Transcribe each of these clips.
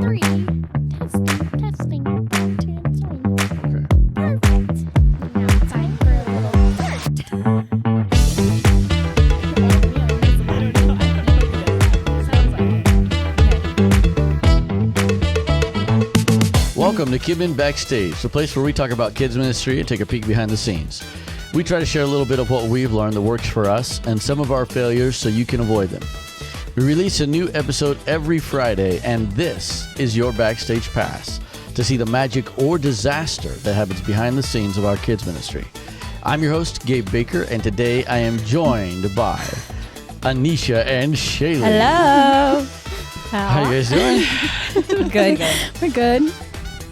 3. Testing. 1, 2, 3. Okay. Perfect. Now it's time for a little Welcome to Kidmin Backstage, the place where we talk about kids ministry and take a peek behind the scenes. We try to share a little bit of what we've learned that works for us and some of our failures so you can avoid them. We release a new episode every Friday, and this is your backstage pass to see the magic or disaster that happens behind the scenes of our kids ministry. I'm your host, Gabe Baker, and today I am joined by Anisha and Shaylee. Hello. How you guys doing? Good. We're good.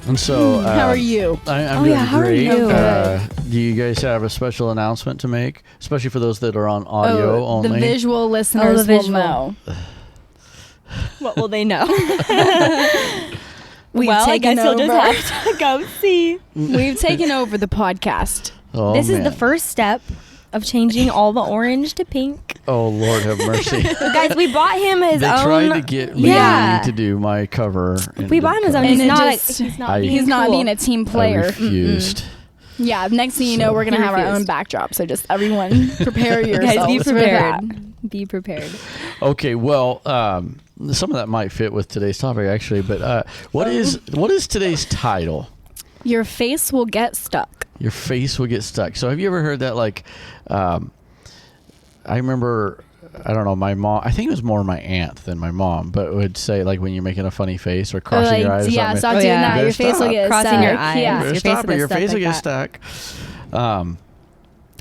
And so, how are you? I'm doing how are great. you? Do you guys have a special announcement to make, especially for those that are on audio only? The visual listeners will know. What will they know? We've I taken guess you'll over. just have to go see. We've taken over the podcast. Oh, This is man. the first step of changing all the orange to pink. Oh, Lord have mercy. Guys, we bought him his They own. tried to get me Yeah. to do my cover. We bought him his own. And He's it not. just- He's not. I- being He's not cool. being a team I player. refused. Yeah, next thing you know, So- we're going to He have our own refused. backdrop. So just everyone prepare yourselves Guys, be for that. prepared. Be prepared. Okay, well, some of that might fit with today's topic, actually. But what is today's title? Your face will get stuck. Your face will get stuck. So have you ever heard that? Like, I remember, I don't know, my mom, I think it was more my aunt than my mom, but would say, like, when you're making a funny face or crossing your eyes or yeah, something. stop Oh, doing yeah. that. You Your better face will stop. get Crossing stuck. your eyes. Yeah. Better Your face stop will it. get Your stuck face will like get that. stuck.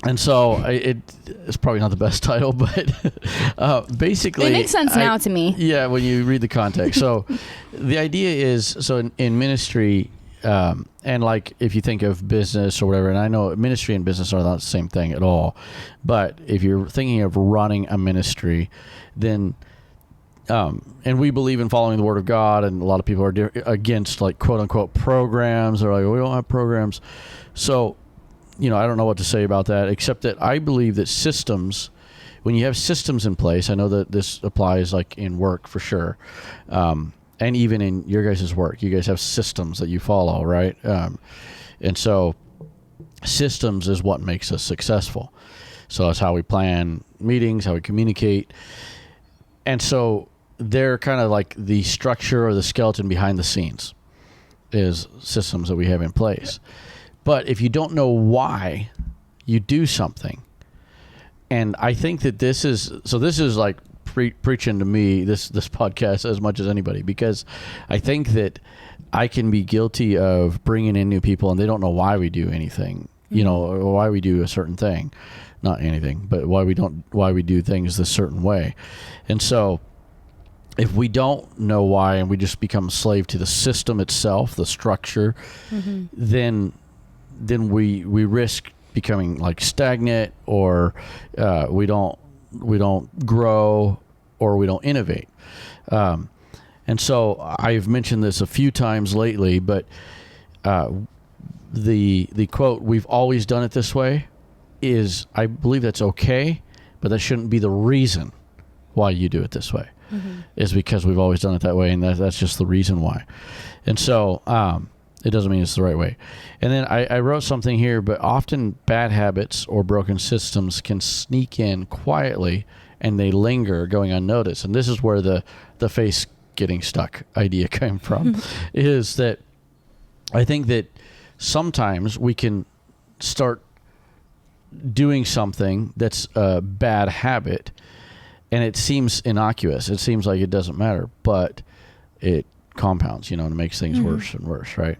And so it's probably not the best title, but basically It makes sense now to me. Yeah, when you read the context. So the idea is, so in ministry, and like if you think of business or whatever, and I know ministry and business are not the same thing at all, but if you're thinking of running a ministry, then and we believe in following the Word of God, and a lot of people are against, like, quote unquote programs. They're like, we don't have programs. So, I don't know what to say about that, except that I believe that systems, when you have systems in place, I know that this applies like in work for sure. And even in your guys' work, you guys have systems that you follow, right? And so systems is what makes us successful. So that's how we plan meetings, how we communicate. And so they're kind of like the structure or the skeleton behind the scenes is systems that we have in place. But if you don't know why you do something, and I think that this is like preaching to me, this podcast, as much as anybody, because I think that I can be guilty of bringing in new people and they don't know why we do anything, or why we do a certain thing, not anything, but why we do things this certain way. And so if we don't know why and we just become a slave to the system itself, the structure, then we risk becoming like stagnant, or we don't grow, or we don't innovate. And so I've mentioned this a few times lately, but the quote, "We've always done it this way," is, I believe that's okay, but that shouldn't be the reason why you do it this way. Is because we've always done it that way, and that's just the reason why. And so it doesn't mean it's the right way. And then I wrote something here, but often bad habits or broken systems can sneak in quietly, and they linger, going unnoticed. And this is where the face getting stuck idea came from, is that I think that sometimes we can start doing something that's a bad habit, and it seems innocuous. It seems like it doesn't matter, but it compounds, and it makes things worse and worse, right?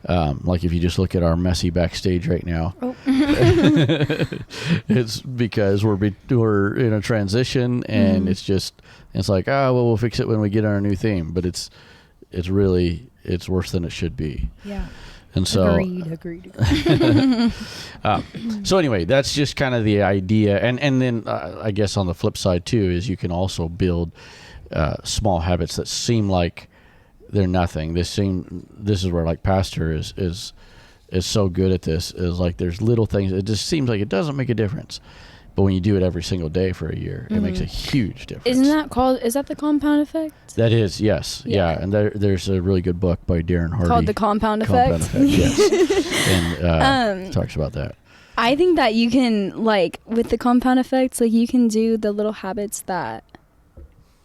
Like if you just look at our messy backstage right now, it's because we're in a transition, and it's like, we'll fix it when we get our new theme, but it's worse than it should be. Yeah. And so, Agreed. so anyway, that's just kind of the idea. And then I guess on the flip side too, is you can also build small habits that seem like they're nothing. This is where, like, Pastor is so good at this, is like there's little things. It just seems like it doesn't make a difference, But when you do it every single day for a year, it makes a huge difference. Is that the compound effect? That is, yes. Yeah. And there's a really good book by Darren Hardy. Called The Compound Effect? Yes. And talks about that. I think that you can, like, with the compound effects, like, you can do the little habits that,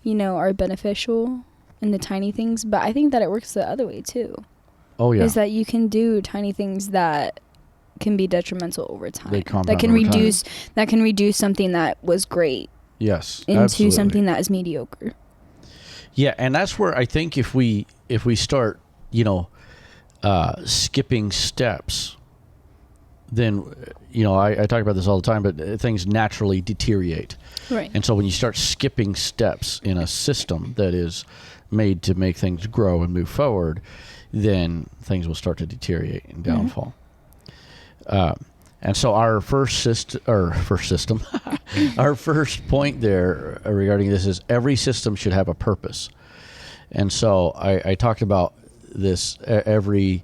are beneficial in the tiny things. But I think that it works the other way, too. Oh, yeah. Is that you can do tiny things that can be detrimental over time. They compound that can over reduce time. That can reduce something that was great Yes, into absolutely. something that is mediocre. Yeah, and that's where I think if we start, skipping steps, then I talk about this all the time, but things naturally deteriorate. Right. And so when you start skipping steps in a system that is made to make things grow and move forward, then things will start to deteriorate and downfall. And so our first system, our first point there regarding this is every system should have a purpose. And so I talked about this, every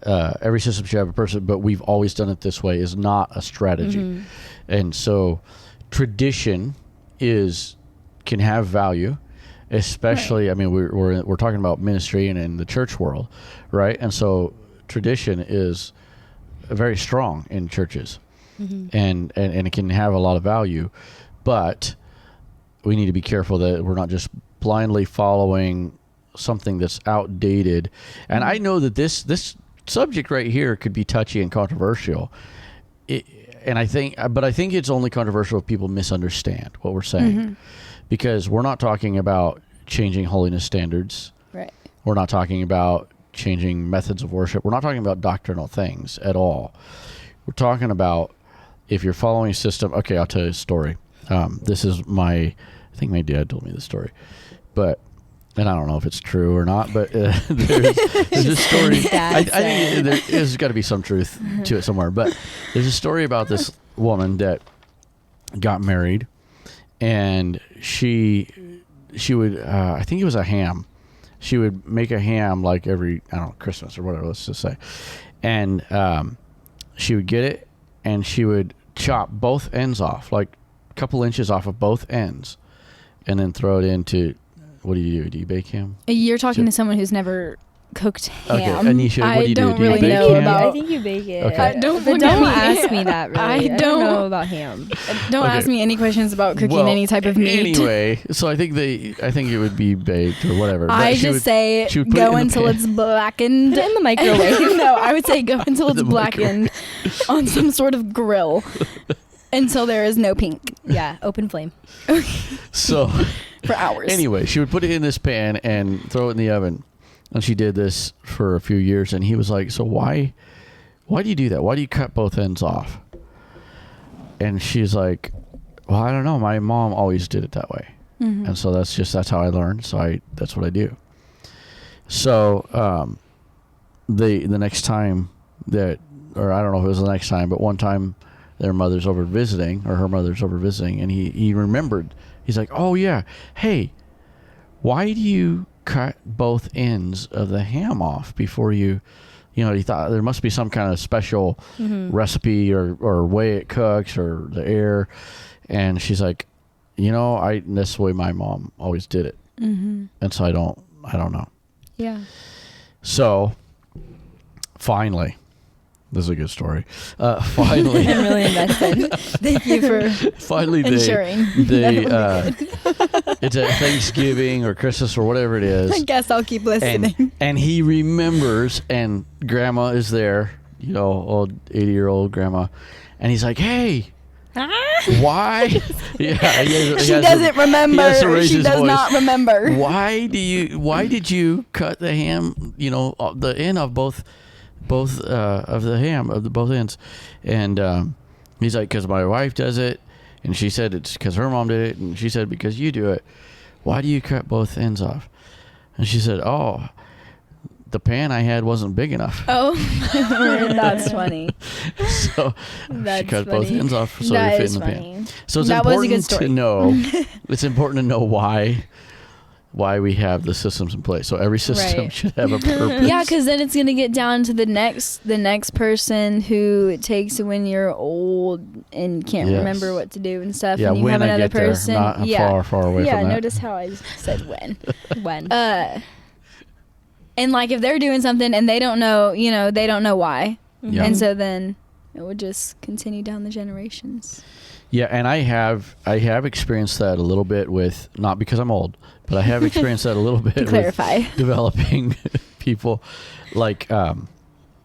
system should have a purpose, but we've always done it this way, is not a strategy. And so tradition can have value, especially, right. I mean, we're talking about ministry and in the church world, right? And so tradition is very strong in churches, and it can have a lot of value, but we need to be careful that we're not just blindly following something that's outdated. And I know that this subject right here could be touchy and controversial, but I think it's only controversial if people misunderstand what we're saying, because we're not talking about changing holiness standards. Right. We're not talking about changing methods of worship. We're not talking about doctrinal things at all. We're talking about if you're following a system. Okay, I'll tell you a story. This is I think my dad told me this story, and I don't know if it's true or not, but there's a story. I think there's got to be some truth to it somewhere, but there's a story about this woman that got married, and she would, I think it was a ham. She would make a ham like every, I don't know, Christmas or whatever, let's just say. And she would get it, and she would chop both ends off, like a couple inches off of both ends, and then throw it into, what do you do? Do you bake ham? You're talking to someone who's never cooked ham. Okay, Anisha, what do you do? Don't Do you really bake know ham? about. I think you bake it. Okay. Don't ask me that, really. I don't know about ham. Don't ask me any questions about cooking any type of meat. Anyway, so I think it would be baked or whatever. I just say go until it's blackened. Put it in the microwave. No, I would say go until it's blackened on some sort of grill until there is no pink. Yeah, open flame. So for hours. Anyway, she would put it in this pan and throw it in the oven. And she did this for a few years, and he was like, so why do you do that? Why do you cut both ends off? And she's like, well, I don't know. My mom always did it that way. And so that's how I learned. So that's what I do. So the next time or I don't know if it was the next time, but one time her mother's over visiting, and he remembered. He's like, oh yeah, hey, why do you cut both ends of the ham off before he thought there must be some kind of special recipe or way it cooks or the air. And she's like, that's the way my mom always did it. And so I don't know. Yeah. So finally, this is a good story. Finally, I'm really invested. Thank you for finally ensuring. It's at Thanksgiving or Christmas or whatever it is. I guess I'll keep listening. And he remembers, and Grandma is there, old 80-year-old Grandma, and he's like, "Hey, why?" Yeah, she doesn't remember. She does not remember. Why did you cut the ham? The end of both of the ham of the both ends. And he's like, because my wife does it, and she said it's because her mom did it, and she said because you do it. Why do you cut both ends off? And she said, oh, the pan I had wasn't big enough. Oh, that's funny. So that's she cut funny. both ends off so that it fit in the funny. pan. So it's that important was a good story. to know. It's important to know why why we have the systems in place. So every system Right. should have a purpose. Yeah, because then it's gonna get down to the next person who it takes when you're old and can't Yes. remember what to do and stuff. Yeah, and you when have I another get there, person. not yeah, far away yeah. from that. Notice how I said when. When? And like if they're doing something and they don't know, they don't know why, Yeah. and so then it would just continue down the generations. Yeah, and I have experienced that a little bit with, not because I'm old, but I have experienced that a little bit To clarify. with developing people like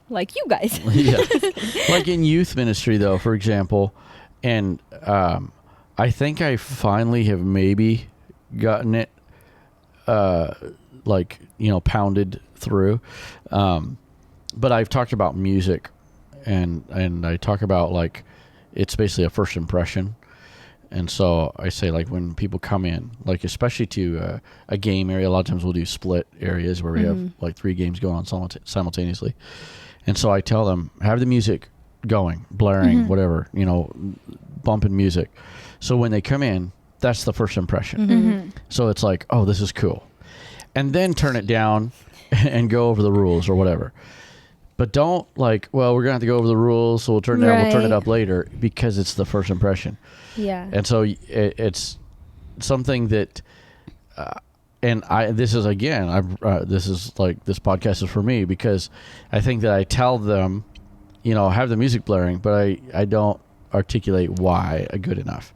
Like you guys. yeah. Like in youth ministry though, for example, and I think I finally have maybe gotten it pounded through. But I've talked about music and I talk about like it's basically a first impression. And so I say, like, when people come in, like, especially to a game area, a lot of times we'll do split areas where we have, like, 3 games going on simultaneously. And so I tell them, have the music going, blaring, whatever, bumping music. So when they come in, that's the first impression. So it's like, oh, this is cool. And then turn it down and go over the rules or whatever. But don't we're going to have to go over the rules, so we'll turn it down, we'll turn it up later, because it's the first impression. Yeah. And so it's something that, this is like, this podcast is for me, because I think that I tell them, have the music blaring, but I don't articulate why good enough.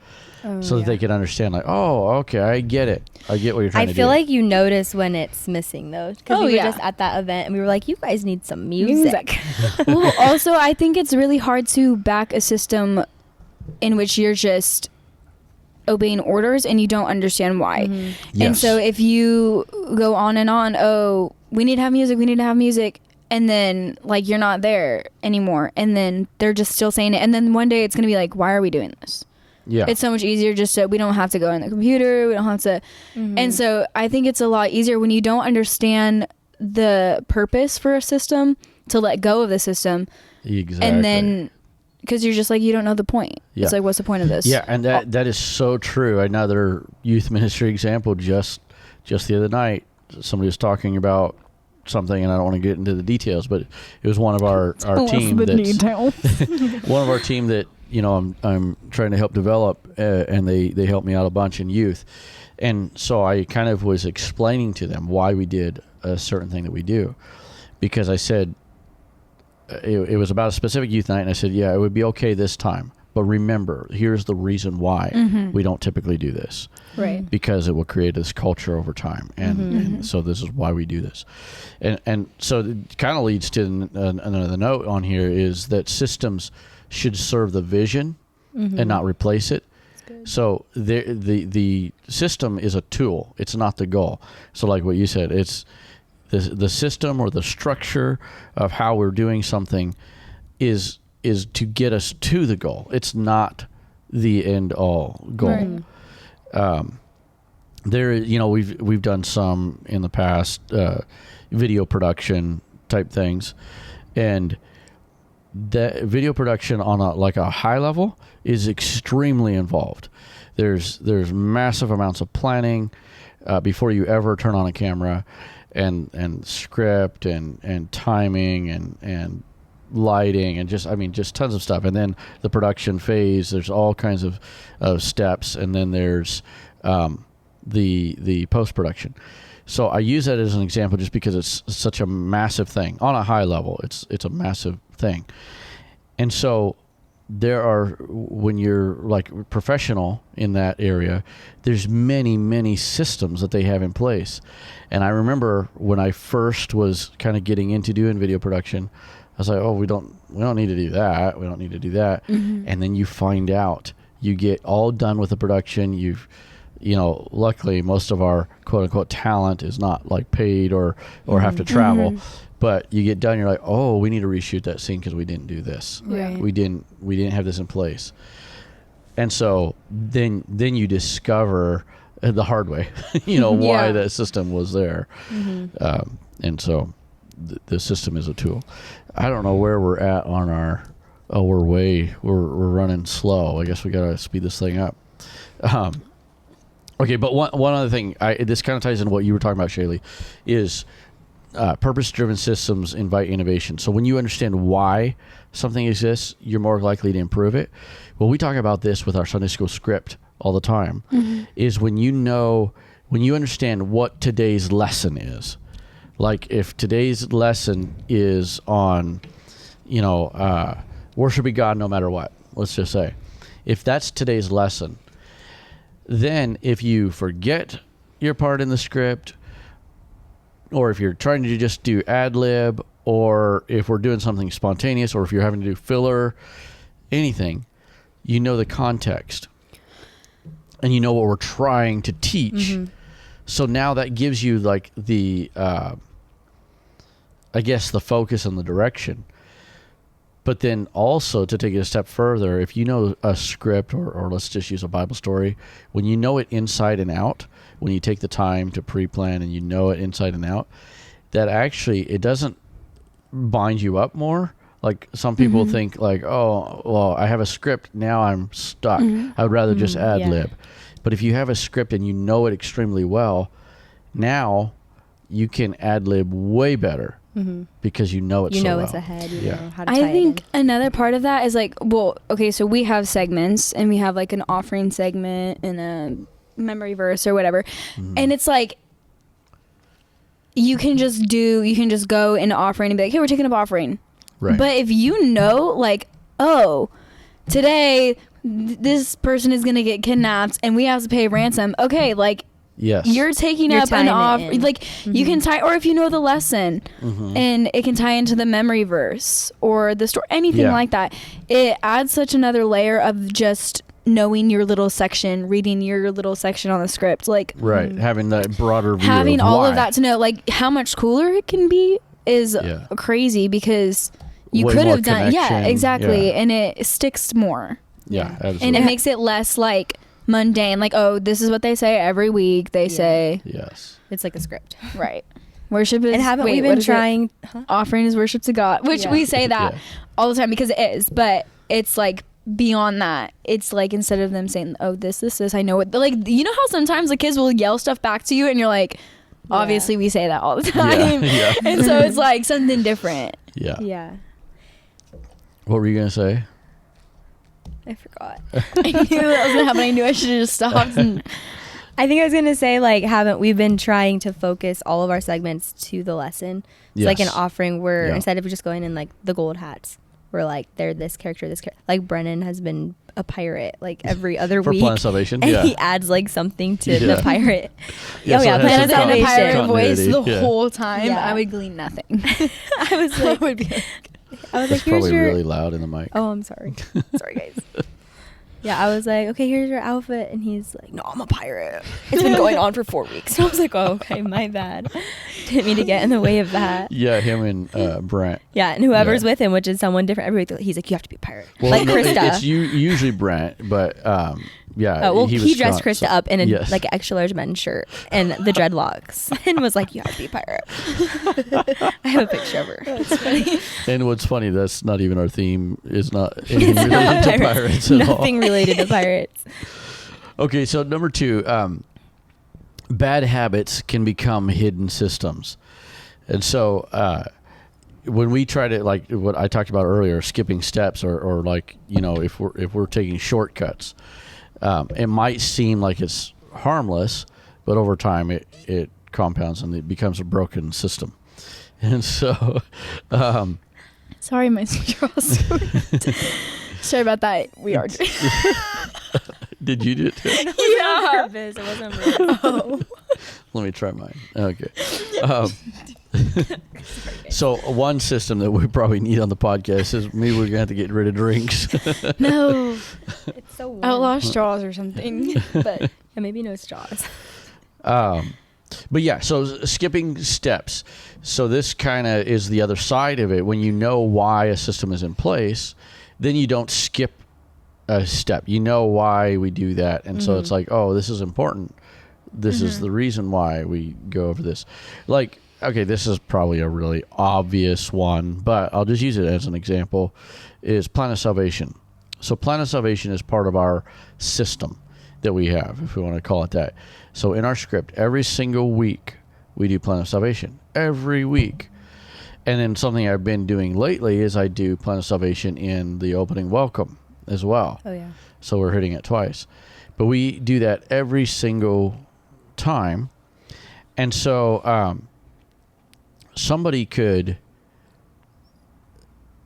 So that they can understand, like, oh, okay, I get it. I get what you're trying to do. I feel like you notice when it's missing, though. Because we were just at that event, and we were like, you guys need some music. Well, also, I think it's really hard to back a system in which you're just obeying orders and you don't understand why. Yes. And so if you go on and on, oh, we need to have music, and then, like, you're not there anymore, and then they're just still saying it, and then one day it's going to be like, why are we doing this? Yeah. It's so much easier just to, we don't have to go in the computer, we don't have to. And so I think it's a lot easier when you don't understand the purpose for a system to let go of the system. Exactly. And then, because you're just like, you don't know the point. Yeah. It's like, what's the point of this? Yeah, and that is so true. Another youth ministry example, just the other night, somebody was talking about something, and I don't want to get into the details, but it was one of our team one of our team that I'm trying to help develop, and they helped me out a bunch in youth. And so I kind of was explaining to them why we did a certain thing that we do, because I said it was about a specific youth night, and I said, yeah, it would be okay this time, but remember, here's the reason why we don't typically do this. Right. Because it will create this culture over time, and so this is why we do this. And so it kind of leads to another note on here, is that systems should serve the vision and not replace it. So the system is a tool, it's not the goal. So like what you said, it's the system or the structure of how we're doing something is to get us to the goal. It's not the end all goal. Right. We've done some in the past video production type things, and the video production on a high level is extremely involved. There's massive amounts of planning before you ever turn on a camera, and script and timing and lighting and just tons of stuff. And then the production phase, there's all kinds of steps, and then there's the post-production. So I use that as an example just because it's such a massive thing. On a high level, it's a massive thing. And so when you're like professional in that area, there's many systems that they have in place. And I remember when I first was kind of getting into doing video production, I was like, oh, we don't need to do that. We don't need to do that. And then you find out, you get all done with the production. Luckily most of our quote unquote talent is not like paid or have to travel, but you get done, you're like, oh, we need to reshoot that scene because we didn't do this. Right. We didn't have this in place. And so then you discover the hard way, why that system was there. And so the system is a tool. I don't know where we're at on we're running slow. I guess we got to speed this thing up. Okay, but one other thing, this kind of ties into what you were talking about, Shaylee, is purpose-driven systems invite innovation. So when you understand why something exists, you're more likely to improve it. Well, we talk about this with our Sunday school script all the time, is when you understand what today's lesson is. Like if today's lesson is on, worshiping God no matter what, let's just say. If that's today's lesson, then if you forget your part in the script, or if you're trying to just do ad lib, or if we're doing something spontaneous, or if you're having to do filler, anything, you know the context and you know what we're trying to teach. So now that gives you like the the focus and the direction. But then also, to take it a step further, if you know a script, or let's just use a Bible story, when you know it inside and out, when you take the time to pre-plan and you know it inside and out, that actually, it doesn't bind you up more. Like some people think like, oh, well, I have a script, now I'm stuck. I would rather just ad lib. But if you have a script and you know it extremely well, now you can ad lib way better. Because you know it so well. It's ahead. You know how to tie I think it in. another part of that is like, well, okay, so we have segments and we have like an offering segment and a memory verse or whatever. And it's like, you can just go in offering and be like, hey, we're taking up offering. Right. But if you know, like, oh, today this person is going to get kidnapped and we have to pay ransom. Okay, like, yes, you're taking up an offer, like you can tie, or if you know the lesson and it can tie into the memory verse or the story, anything like that. It adds such another layer of just knowing your little section, reading your little section on the script, like having that broader view, having of all why. of that to know, like how much cooler it can be is crazy, because you Way could more have done, connection. exactly, and it sticks more, absolutely. and it makes it less like mundane, like, oh, this is what they say every week. They say It's like a script. right. Worship is, And haven't we what been is it? trying? Offering is worship to God, which we say that all the time because it is, but it's like beyond that. It's like, instead of them saying, oh, this, I know it. Like, you know how sometimes the kids will yell stuff back to you and you're like, obviously we say that all the time. And so it's like something different. Yeah. What were you going to say? I forgot. I knew that was gonna happen. I knew I should have just stopped. And I think I was gonna say, like, haven't we been trying to focus all of our segments to the lesson? It's like an offering where instead of just going in like the gold hats, we're like, they're this character. Like Brennan has been a pirate like every other For week. Plan of Salvation, and he adds like something to the pirate. So Plan of some Salvation, pirate voice continuity. the whole time. Yeah. I would glean nothing. I was like, would be like, here's probably your. really loud in the mic. Oh, I'm sorry. Sorry, guys. Yeah, I was like, okay, here's your outfit. And he's like, no, I'm a pirate. It's been going on for 4 weeks. And I was like, oh, okay, my bad. Didn't mean to get in the way of that. Yeah, him and Brent. Yeah, and whoever's with him, which is someone different every week, he's like, you have to be a pirate. Well, like no, Krista. it's usually Brent, but he dressed strong, Krista up in a like an extra large men's shirt and the dreadlocks and was like, you have to be a pirate. I have a picture of her. That's funny. And what's funny, that's not even our theme. Is not anything related to pirates at all. Nothing related to pirates. Okay, so number 2, bad habits can become hidden systems. And so when we try to, like what I talked about earlier, skipping steps or like, if we're taking shortcuts, it might seem like it's harmless, but over time it compounds and it becomes a broken system. And so sorry, my straws. Sorry about that. We are. Did you do it too? Yeah. It wasn't real. Oh. Let me try mine. Okay. So one system that we probably need on the podcast is maybe we're gonna have to get rid of drinks. No. It's so warm. Outlaw straws or something. But and maybe no straws. But yeah, so skipping steps. So this kind of is the other side of it. When you know why a system is in place, then you don't skip a step. You know why we do that. And so it's like, oh, this is important. This is the reason why we go over this. Like, okay, this is probably a really obvious one, but I'll just use it as an example, is Plan of Salvation. So Plan of Salvation is part of our system that we have, if we want to call it that. So in our script, every single week, we do Plan of Salvation. Every week. And then something I've been doing lately is I do Plan of Salvation in the opening welcome as well. Oh, yeah. So we're hitting it twice. But we do that every single time. And so somebody could...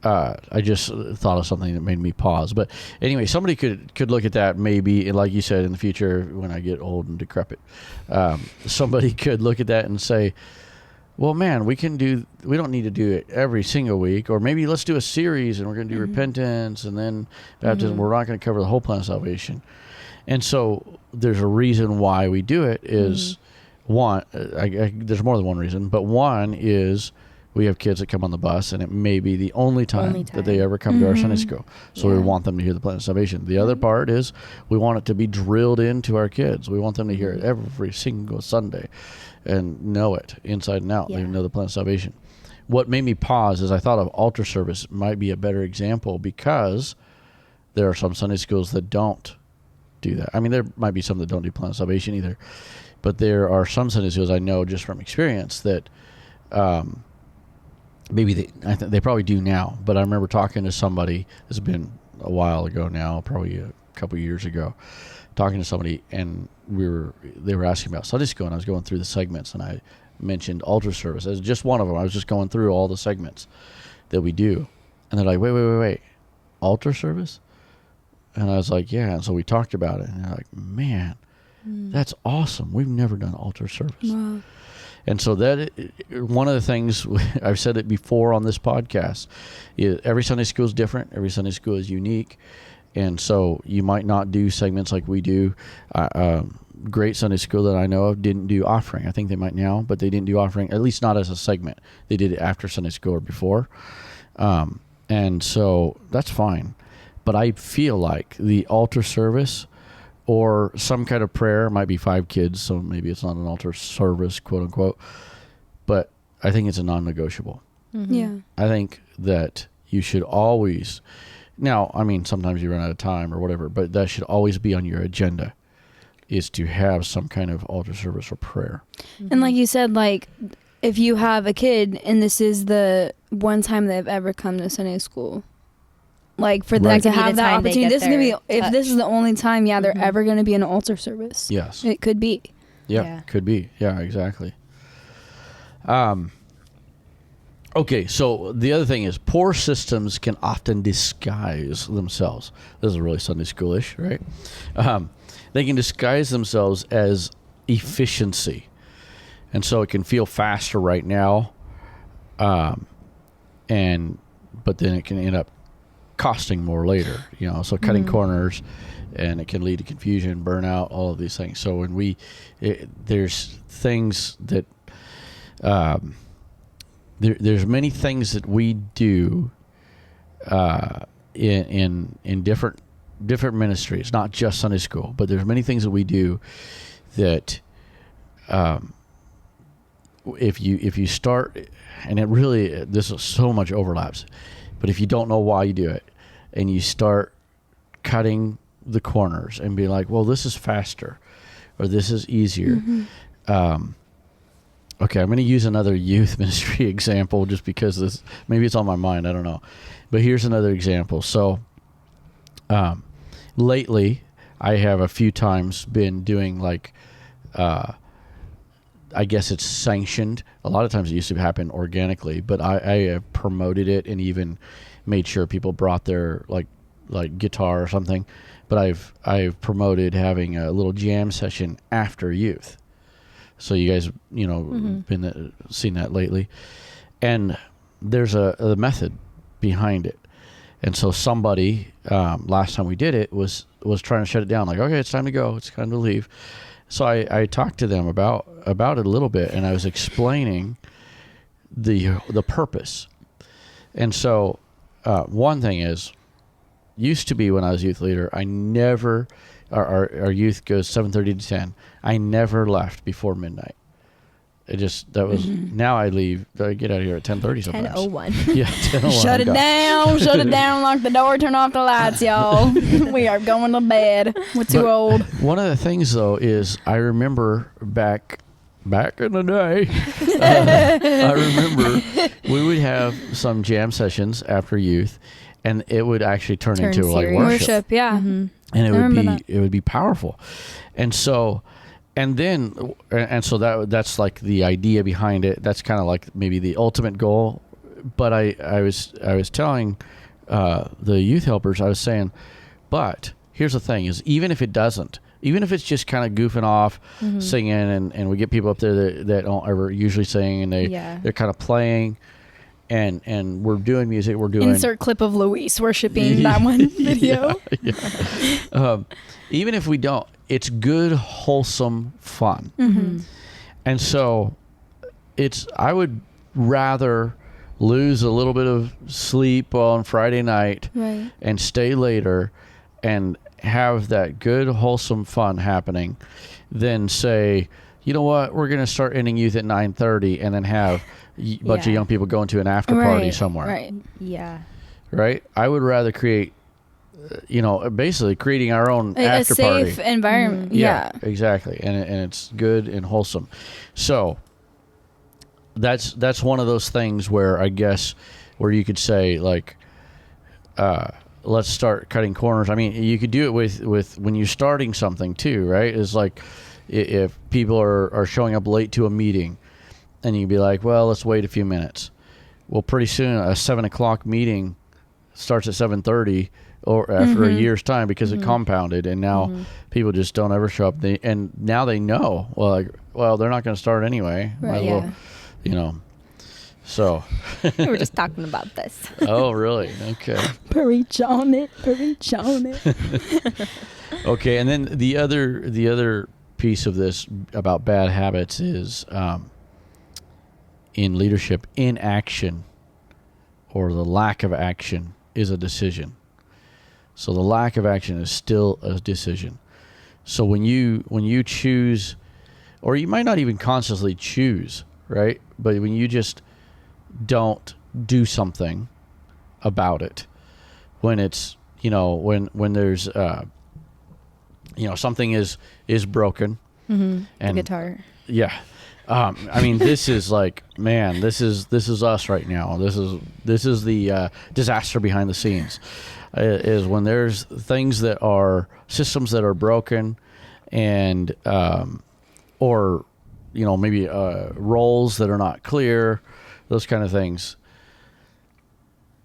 I just thought of something that made me pause. But anyway, somebody could look at that maybe, like you said, in the future when I get old and decrepit. Somebody could look at that and say, well, man, we don't need to do it every single week. Or maybe let's do a series and we're going to do repentance and then baptism. We're not going to cover the whole Plan of Salvation. And so there's a reason why we do it is one, there's more than one reason, but one is we have kids that come on the bus, and it may be the only time that they ever come to our Sunday school. So we want them to hear the Plan of Salvation. The other part is we want it to be drilled into our kids. We want them to hear it every single Sunday and know it inside and out. They know the Plan of Salvation. What made me pause is I thought of altar service might be a better example because there are some Sunday schools that don't do that. I mean, there might be some that don't do Plan of Salvation either. But there are some Sunday schools I know just from experience that... maybe they probably do now, but I remember talking to somebody, this has been a while ago now, probably a couple of years ago, talking to somebody, and they were asking about Sunday school, and I was going through the segments, and I mentioned altar service as just one of them. I was just going through all the segments that we do, and they're like, wait, altar service? And I was like, yeah, and so we talked about it, and they're like, man, that's awesome. We've never done altar service. Wow. And so that one of the things, I've said it before on this podcast, is every Sunday school is different. Every Sunday school is unique. And so you might not do segments like we do. Great Sunday school that I know of didn't do offering. I think they might now, but they didn't do offering, at least not as a segment. They did it after Sunday school or before. And so that's fine. But I feel like the altar service... or some kind of prayer, might be 5 kids, so maybe it's not an altar service, quote unquote. But I think it's a non-negotiable. Yeah. I think that you should always, now, I mean, sometimes you run out of time or whatever, but that should always be on your agenda, is to have some kind of altar service or prayer. And like you said, like, if you have a kid and this is the one time they've ever come to Sunday school, like for them to have that opportunity, this is gonna be if this is the only time, they're ever gonna be in an altar service. Yes, it could be. Yeah, could be. Yeah, exactly. Okay, so the other thing is poor systems can often disguise themselves. This is really Sunday schoolish, right? They can disguise themselves as efficiency, and so it can feel faster right now, but then it can end up costing more later, so cutting corners, and it can lead to confusion, burnout, all of these things. So when there's things that there's many things that we do in different ministries, not just Sunday school, but there's many things that we do that if you start, and this is so much overlaps, but if you don't know why you do it, and you start cutting the corners and be like, well, this is faster, or this is easier. Okay, I'm going to use another youth ministry example just because maybe it's on my mind. I don't know. But here's another example. So lately, I have a few times been doing like, I guess it's sanctioned. A lot of times it used to happen organically, but I have promoted it and even made sure people brought their like guitar or something. But I've promoted having a little jam session after youth. So you guys, been seen that lately, and there's a method behind it. And so somebody last time we did it was trying to shut it down. Like, okay, it's time to go. It's time to leave. So I talked to them about it a little bit, and I was explaining the purpose. And so one thing is, used to be when I was youth leader, I never, our youth goes 7:30 to 10. I never left before midnight. that was, now I leave, I get out of here at 10:30 sometimes. 10:01. Yeah, 10:01. Shut it down. Shut it down. Lock the door. Turn off the lights, y'all. We are going to bed. We're too old. One of the things, though, is I remember back in the day, I remember we would have some jam sessions after youth, and it would actually turn into like serious. worship. Yeah. And it would be powerful. And so that's like the idea behind it. That's kind of like maybe the ultimate goal. But I was telling the youth helpers, I was saying, but here's the thing: is even if it's just kind of goofing off, singing, and we get people up there that don't ever usually sing, and they're kind of playing, and we're doing music. We're doing insert clip of Luis worshiping that one video. Yeah. Even if we don't, it's good, wholesome fun. And so I would rather lose a little bit of sleep on Friday night and stay later and have that good, wholesome fun happening than say, you know what, we're going to start ending youth at 9:30 and then have a bunch of young people going to an after party somewhere. Right. Yeah. Right? I would rather create, basically creating our own after party. A safe environment. Yeah. Exactly. And it's good and wholesome. So that's one of those things where I guess where you could say like, let's start cutting corners. I mean, you could do it with when you're starting something too, right? It's like if people are showing up late to a meeting and you'd be like, well, let's wait a few minutes. Well, pretty soon a 7:00 meeting starts at 7:30 or after a year's time because it compounded, and now people just don't ever show up. And now they know, well, they're not going to start anyway. Right. Well, so We were just talking about this. Oh, really? Okay. Preach on it. Preach on it. Okay, and then the other piece of this about bad habits is in leadership, inaction or the lack of action is a decision. So the lack of action is still a decision. So when you choose, or you might not even consciously choose, right? But when you just don't do something about it, when it's, when there's, something is broken. And the guitar. Yeah. I mean, this is like, man, this is us right now. This is the disaster behind the scenes. Is when there's things that are systems that are broken, and or maybe roles that are not clear, those kind of things.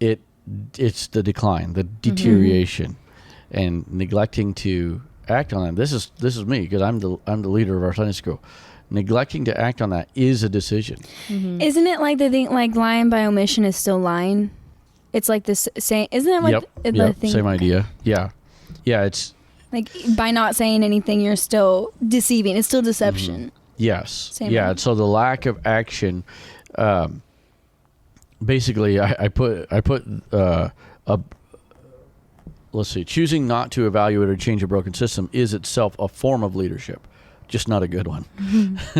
It's the decline, the deterioration, and neglecting to act on it. This is me, because I'm the leader of our Sunday school. Neglecting to act on that is a decision. Isn't it like the thing, like lying by omission is still lying? It's like this saying, isn't it like the thing? Same idea. Yeah. It's like by not saying anything, you're still deceiving. It's still deception. Yes. Same yeah. idea. So the lack of action, basically, I put let's see, choosing not to evaluate or change a broken system is itself a form of leadership, just not a good one.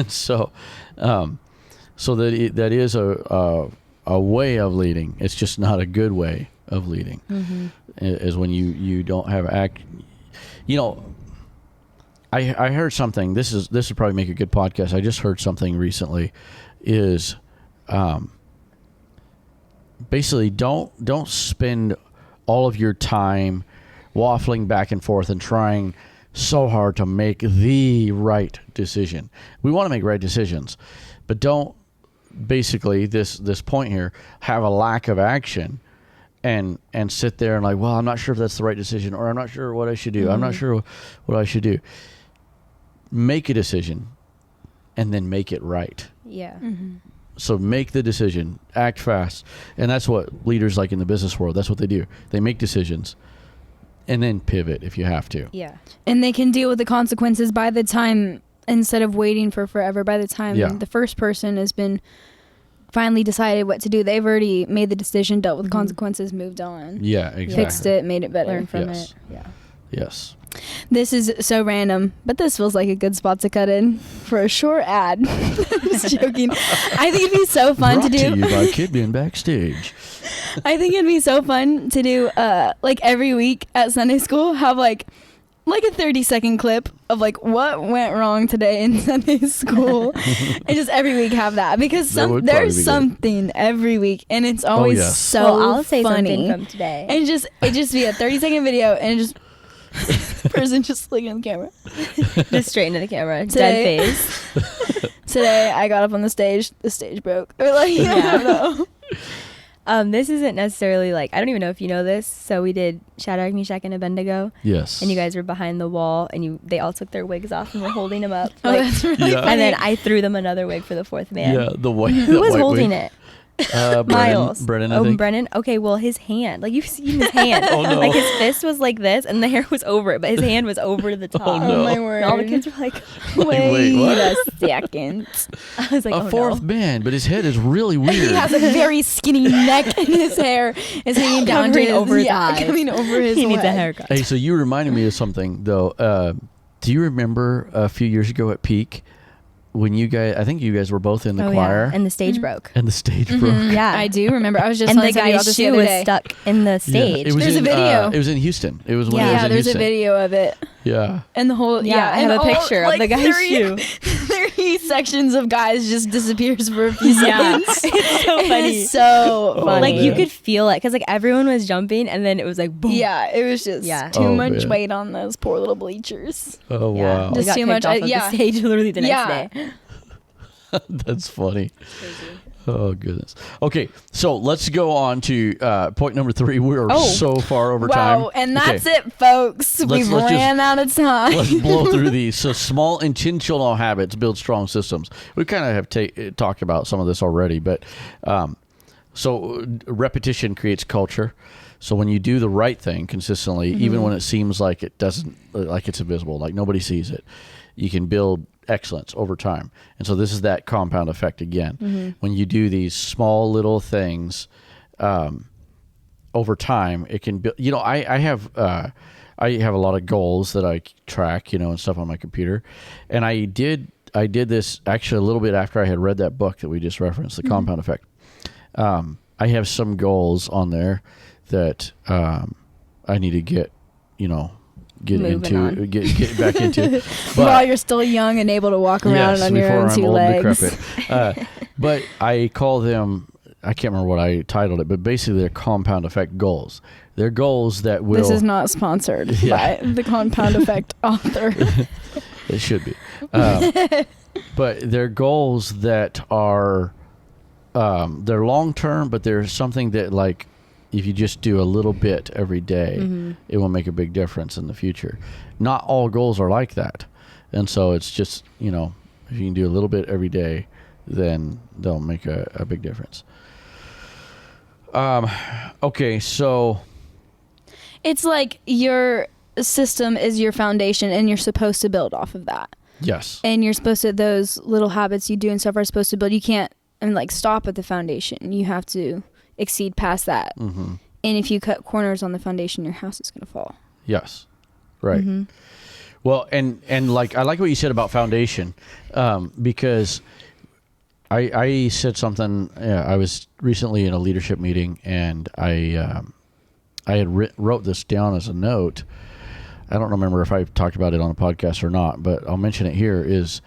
So that is a way of leading. It's just not a good way of leading. Is when you don't have act. I heard something. This would probably make a good podcast. I just heard something recently. Is basically don't spend all of your time waffling back and forth and trying so hard to make the right decision. We want to make right decisions, but don't basically this point here have a lack of action and sit there and like, well, I'm not sure if that's the right decision, or I'm not sure what I should do. I'm not sure what I should do. Make a decision and then make it right. Yeah. So make the decision, act fast. And that's what leaders like in the business world, that's what they do. They make decisions and then pivot if you have to. Yeah. And they can deal with the consequences by the time, instead of waiting for forever, by the time the first person has been finally decided what to do, they've already made the decision, dealt with the consequences, moved on. Yeah, exactly. Fixed it, made it better. Learn from Yes. it. Yeah. Yes. This is so random, but this feels like a good spot to cut in for a short ad. Just joking. I think it'd be so fun Brought to do. to you by Kid Being Backstage. I think it'd be so fun to do like every week at Sunday school, have like a 30-second clip of like what went wrong today in Sunday school, and just every week have that, because That would probably there's be good. something every week, and it's always yes. so Well, I'll say funny. something from today. And it just be a 30-second video, and just person just looking at the camera. Just straight into the camera. Today- Dead face. Today I got up on the stage broke, or like I don't know. This isn't necessarily like, I don't even know if you know this. So we did Shadrach, Meshach, and Abednego. Yes. And you guys were behind the wall, and they all took their wigs off and were holding them up. Oh, Like, that's really Yeah. funny. and then I threw them another wig for the fourth man. Yeah, the white. Who was holding it? Miles. Brennan, I Oh, think. Brennan. Okay, well, his hand. Like, you've seen his hand. Oh, no. Like, his fist was like this, and the hair was over it, but his hand was over the top. Oh, no. Oh my word. And all the kids were like, Wait, what? a second. I was like, A oh, fourth no. man, but his head is really weird. He has a very skinny neck, and his hair is hanging down to Covering his, over his eyes. coming over his He needs a head. haircut. Hey, so you reminded me of something though. Do you remember a few years ago at Peak when you guys? I think you guys were both in the Oh, choir, yeah. And the stage broke. and the stage broke. Yeah. I do remember. I was just And the telling somebody about guy's this the shoe other was day. stuck in the Yeah, stage. it was There's a in, video. It was in Houston. It was when it was Yeah, in there's a Houston. video of it, Yeah. and the whole Yeah, I have and a picture of the guy's shoe. 3 sections of guys just disappears for a few Yeah. seconds. It's so funny. It's so Oh, funny. Like, you man. could feel it, because like everyone was jumping, and then it was like boom. Yeah, it was just Yeah. too Oh, much man. weight on those poor little bleachers. Oh Yeah. wow. We Just got too kicked much. off of Yeah. the stage literally the next Yeah. day. That's funny. Oh goodness. Okay, so let's go on to point number 3. We are Oh. so far over time. Wow, and that's Okay. it, folks. We've let's ran out of time. Let's blow through these. So, small intentional habits build strong systems. We kind of have talked about some of this already, but so repetition creates culture. So when you do the right thing consistently, even when it seems like it doesn't, like it's invisible, like nobody sees it, you can build excellence over time. And so this is that compound effect again. When you do these small little things over time, it can build. You know, I have a lot of goals that I track, you know, and stuff on my computer, and I did this actually a little bit after I had read that book that we just referenced, The Compound Effect. I have some goals on there that I need to get Moving on. get back into. While you're still young and able to walk around on your own I'm 2 old and legs. decrepit. But I call them, I can't remember what I titled it, but basically they're compound effect goals. They're goals that will. This is not sponsored Yeah. by the Compound Effect author. It should be. But they're goals that are, they're long term, but they're something that, like, if you just do a little bit every day, it will make a big difference in the future. Not all goals are like that. And so it's just, you know, if you can do a little bit every day, then they'll make a big difference. Okay, so It's like your system is your foundation, and you're supposed to build off of that. yes. And you're supposed to, those little habits you do and stuff are supposed to build. You can't, stop at the foundation. You have to exceed past that. Mm-hmm. And if you cut corners on the foundation, your house is going to fall. Yes. Right. Well, and like, I like what you said about foundation, because I said something. I was recently in a leadership meeting, and I had wrote this down as a note. I don't remember if I talked about it on a podcast or not, but I'll mention it here. Is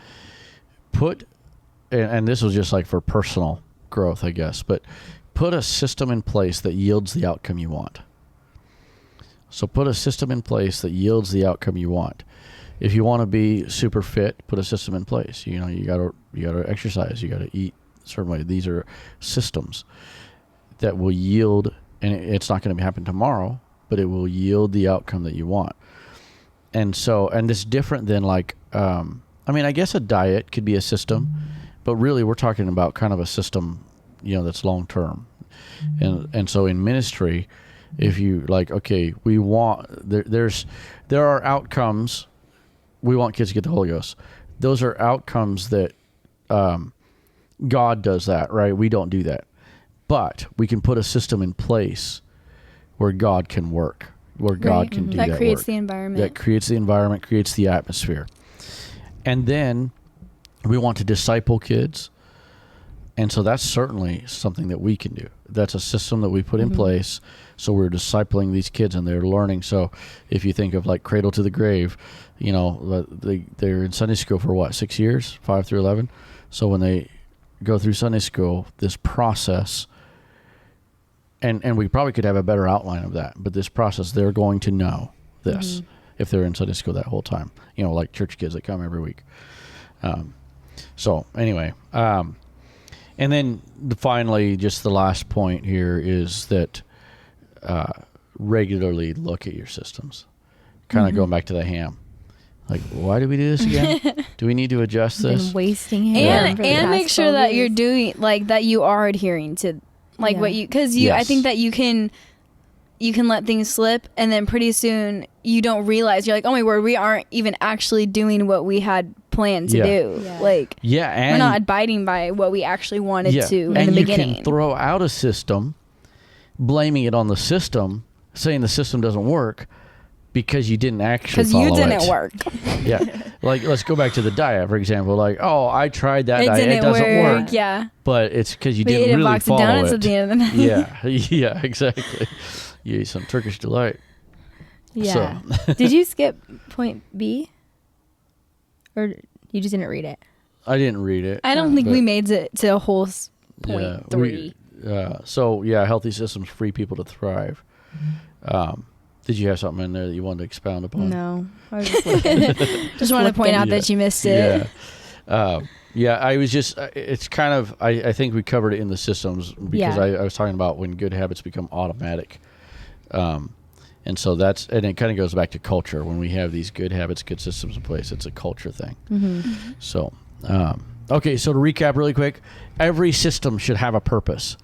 and this was just like for personal growth, I guess, but put a system in place that yields the outcome you want. So put a system in place that yields the outcome you want. If you want to be super fit, put a system in place. You know, you gotta exercise, you gotta eat a certain way. These are systems that will yield, and it's not going to happen tomorrow, but it will yield the outcome that you want. And so, and it's different than like, I guess a diet could be a system, but really we're talking about kind of a system, you know, that's long term. And so in ministry, if you like, okay, we want, there are outcomes. We want kids to get the Holy Ghost. Those are outcomes that God does that, right? We don't do that. But we can put a system in place where God can work. where God can do that creates work. the environment. That creates the environment, creates the atmosphere. And then we want to disciple kids. And so that's certainly something that we can do. That's a system that we put in place. So we're discipling these kids and they're learning. So if you think of like cradle to the grave, you know, they're in Sunday school for what, 6 years, 5 through 11. So when they go through Sunday school, this process, and we probably could have a better outline of that, but this process, they're going to know this if they're in Sunday school that whole time, you know, like church kids that come every week. So anyway, and then finally, just the last point here is that regularly look at your systems. Kind of going back to the ham. Like, why do we do this again? Do we need to adjust this? Been wasting ham And make sure that you're doing, like, that you are adhering to, like, what you, because I think that you can let things slip, and then pretty soon you don't realize, you're like, oh my word, we aren't even actually doing what we had planned to do. Yeah. Like, and we're not abiding by what we actually wanted to in the beginning. And you can throw out a system, blaming it on the system, saying the system doesn't work because you didn't actually follow it. Because you didn't work. Yeah. Like, let's go back to the diet, for example. Like, oh, I tried that diet. It doesn't work. Yeah. But it's because you We didn't ate a really box of follow donuts it. at the end of the night. Yeah, exactly. You ate some Turkish delight. Yeah. So. Did you skip point B? Or you just didn't read it? I didn't read it. I don't think we made it to a whole point 3. So, healthy systems free people to thrive. Did you have something in there that you wanted to expound upon? No. I was just looking. Just wanted to point out that you missed it. I was just, it's kind of, I think we covered it in the systems because I was talking about when good habits become automatic. And so and it kind of goes back to culture. When we have these good habits, good systems in place, it's a culture thing. So, okay, so to recap really quick, every system should have a purpose.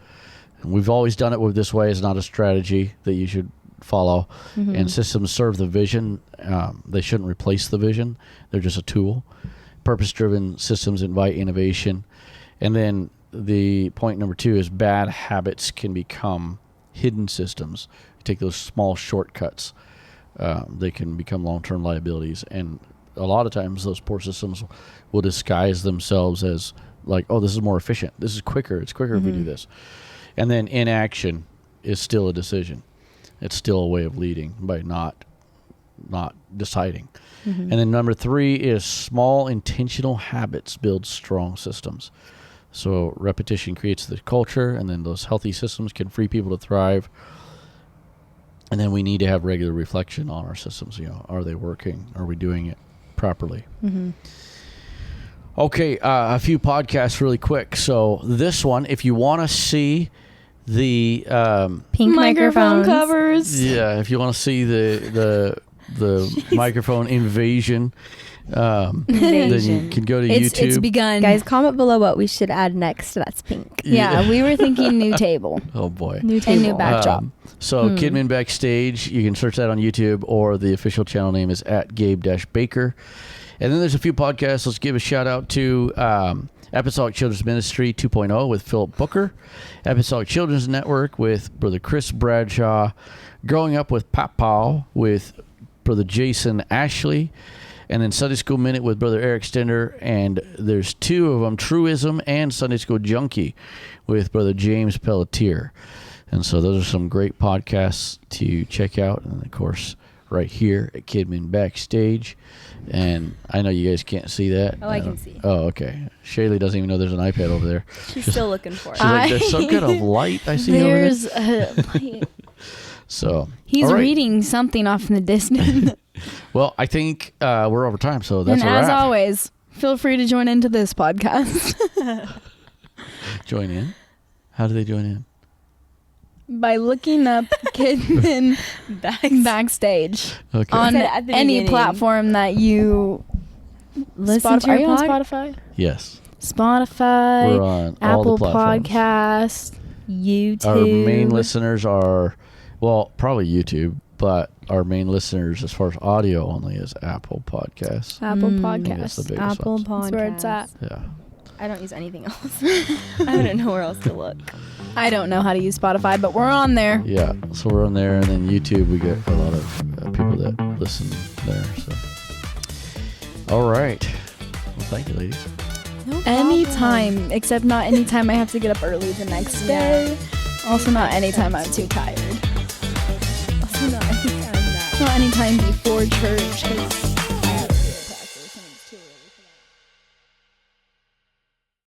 And we've always done it with this way. It's not a strategy that you should follow. And systems serve the vision. They shouldn't replace the vision. They're just a tool. Purpose-driven systems invite innovation. And then the point number 2 is bad habits can become hidden systems. You take those small shortcuts. They can become long-term liabilities. And a lot of times those poor systems will disguise themselves as like, oh, this is more efficient. This is quicker. It's quicker if we do this. And then inaction is still a decision. It's still a way of leading by not deciding. And then number 3 is small intentional habits build strong systems. So repetition creates the culture, and then those healthy systems can free people to thrive. And then we need to have regular reflection on our systems. You know, are they working? Are we doing it properly? Okay, a few podcasts really quick. So this one, if you want to see the Pink microphone microphones. covers. if you want to see the microphone invasion, then you can go to YouTube. It's begun. Guys, comment below what we should add next. That's pink. Yeah, we were thinking new table. Oh boy. New And table. new backdrop. So Kidman Backstage, you can search that on YouTube, or the official channel name is @Gabe-Baker. And then there's a few podcasts. Let's give a shout out to Apostolic Children's Ministry 2.0 with Philip Booker, Apostolic Children's Network with Brother Chris Bradshaw, Growing Up with Papaw with Brother Jason Ashley, and then Sunday School Minute with Brother Eric Stender. And there's 2 of them, Truism and Sunday School Junkie with Brother James Pelletier. And so those are some great podcasts to check out. And of course, right here at Kidman Backstage. And I know you guys can't see that. Oh, I can see. Oh, okay. Shaylee doesn't even know there's an iPad over there. She's still looking for it. She's like, there's some kind of light I see over there. There's a light. So He's all right. reading something off in the distance. Well, I think we're over time, so that's And a as wrap. always, feel free to join into this podcast Join in. How do they join in? by looking up Kidman Backstage Okay. on At the any beginning. platform that you Listen to Are your you on pod. Spotify? Yes. Spotify, We're on all Apple the platforms. Podcast. YouTube. Our main listeners are, well, probably YouTube, but our main listeners as far as audio only is Apple Podcasts. Apple Mm. I think that's Podcast. the biggest Apple ones. Podcast. That's where it's at. Yeah. I don't use anything else. I wouldn't know where else to look. I don't know how to use Spotify, but we're on there. Yeah, so we're on there, and then YouTube, we get a lot of people that listen there. So, all right. Well, thank you, ladies. No problem. Anytime, except not anytime I have to get up early the next day. Also, not anytime I'm too tired. Also not anytime that. Not anytime before church, 'cause